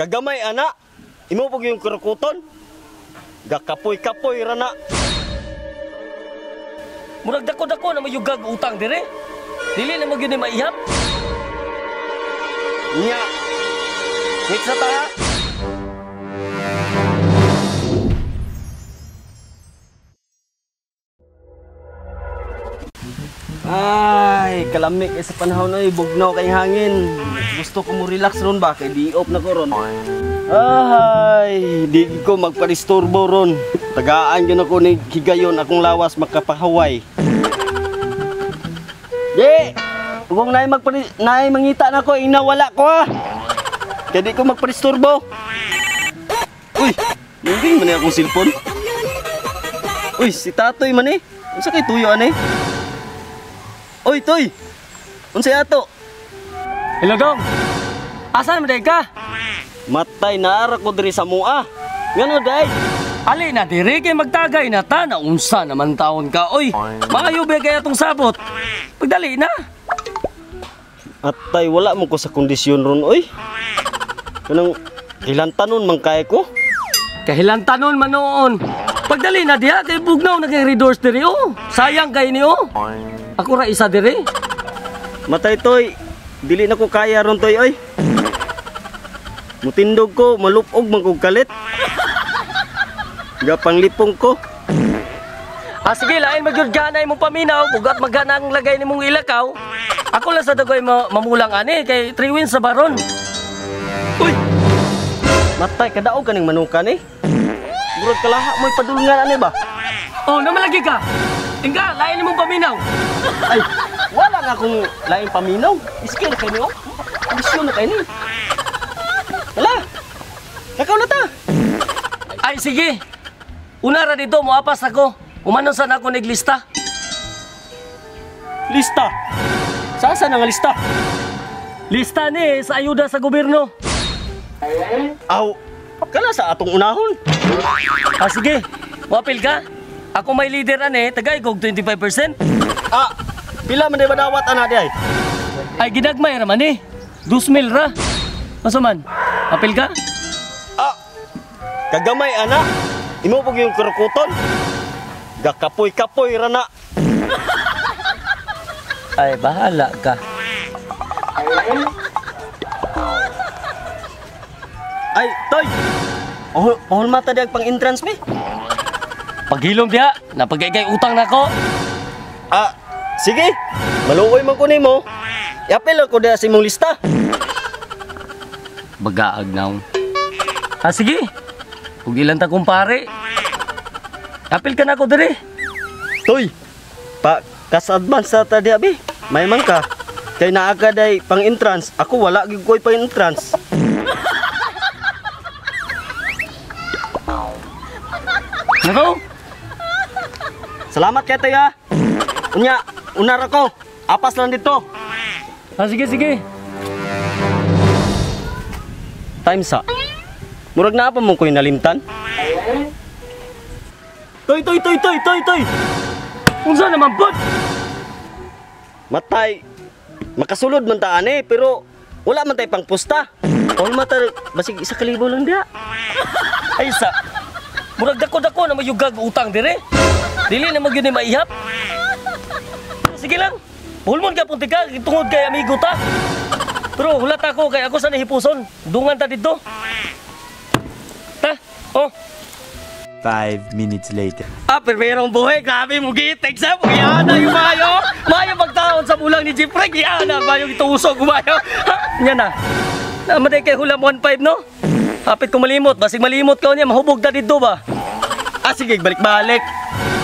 Kagamay ana, imo pug yung kurukuton. Gakapoy-kapoy ra na. Murag dako-dako na mayugag utang dire. Dili na mo gyud ni maihap. Nya. Wait sa ta. Ay, kalamig sa panahon ay bugnaw kay hangin. Gusto ko mo relax ron ba kay di-off na ko ron. Ay, di ko magparisturbo ron. Tagaan yun ako ni higayon akong lawas makapahaway. Di! Kung naay mangita na ko, inawala ko ha. Kaya di ko magparisturbo. Uy, nanding man akong cellphone. Uy, si Tatoy man eh. Ano sa kay tuyo ane? Oy, Toy! Unsay ato? Hello, Dong! Asan mo ka? Matay na ara ko diri sa mua. Ngano day? Ali na diri kay magtagay na ta na unsa naman taon ka. Oy, maayo ba kaya tong sabot? Pagdali na. Atay, wala mo ko sa kondisyon ron, oy. Kanang hilantanon man kay ko. Kahilantanon man noon. Pagdali na diha kay bugnaw nagre-redoors diri oh. Sayang kay ni oh. Ako ra isa diri. Matay Toy, dili na ko kaya ron Toy oy. Mutindog ko, malupog man kog kalit. Gapanglipong ko. Sige, lain magyud ganay mong paminaw, bugat maganang lagay nimong ilakaw. Ako lang sa dagoy mamulang ani kay 3 wins sa baron. Uy. Matay kadaog kaning manukan eh. Murag kalaha mo'y padulungan ani ba? Oh, namalagi ka. Tingka, lain nimong paminaw. Ay, wala nga akong lain paminaw. Iskil kayo niyo. Ambisyon na kayo ni. Wala. Nakaw na ta. Ay, sige. Una ra dito, muapas ako. Umanon sa ako naglista. Lista? Saan nga lista? Lista ni sa ayuda sa gobyerno. Aw, kala sa atong unahon. Sige. Wapil ka? Ako may leader ane, tagay kog 25%. Pila man ba dawat ana di ay? Ay ginagmay ra man eh. 2,000 ra. Masaman? Apil ka? Kagamay ana. Imo pug yung kurukuton. Gakapoy-kapoy ra na. Ay bahala ka. Ay, Toy. Ohol mata di pang entrance mi. Paghilom diha, napagay utang nako. Sige. Maluoy man ko nimo. Iapil ko diha sa imong lista. Bagaag naw. Sige. Ug ilan ta kumpare. Apil ka na ko diri. Toy. Kas advance sa ta diha bi. May man ka. Kay naa ka day pang entrance. Ako wala gyud koy pang entrance. Nako. Salamat kay Toy ha. Unya, unar ako. Apas lang dito. Sige, sige. Time sa. Murag na pa mo ko'y nalimtan. Toy! Unsa naman pod? Matay. Makasulod man ta ani, pero wala man tay pang pusta. All mata basig 1,000 lang dia. Ay sa. Murag dako-dako na mayugag utang dire. Dili na magyud ni maihap. Sige lang. Hulmon ka punti ka tungod kay amigo ta. Pero hulat ako kay ako sa nahipuson. Dungan ta dito. Ta. Oh. 5 minutes later. Permerong buhay, grabe mo gitek sa Guyana yung mayo. Mayo pagtaon sa bulang ni Jeffrey Guyana, mayo itusog mayo. Nya na. Namatay kay hulam 1.5 no? Hapit ko malimot, basig malimot ka niya, mahubog ta dito ba? Sige, balik-balik.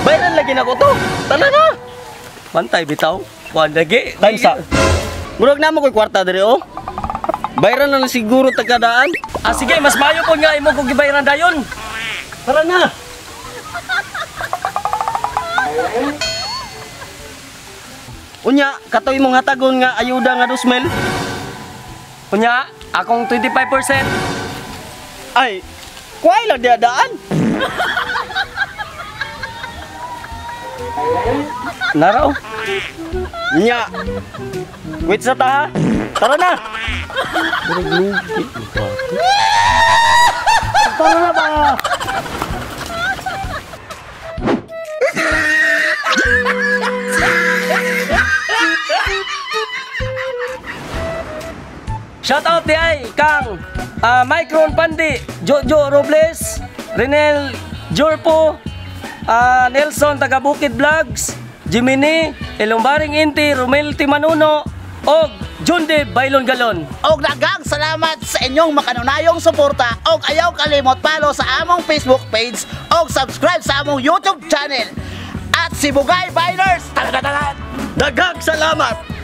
Bayaran lagi na ko to. Tala na. Pantay bitaw. Kuan lagi. Time sa. Murag na mo ko'y kwarta diri oh. Bayaran na lang siguro tagadaan. Sige, mas mayo po nga imo kung gibayaran dayon. Tara na. Unya, katoy mong hatagon nga ayuda nga 2,000. Unya, akong 25%. Ay, kuway lang diadaan. Naraw. Nya. Wait sa ta ha. Tara na. na ba? Shout out di ay kang Micron Pandi, Jojo Robles, Renel Jorpo, Nelson taga Bukid Vlogs, Jiminy, Ilumbaring Inti, Romel Timanuno, og Junde Bailon Galon. Og daghang salamat sa inyong makanunayong suporta og ayaw kalimot follow sa among Facebook page og subscribe sa among YouTube channel at si Bugay Biners. Daghang salamat!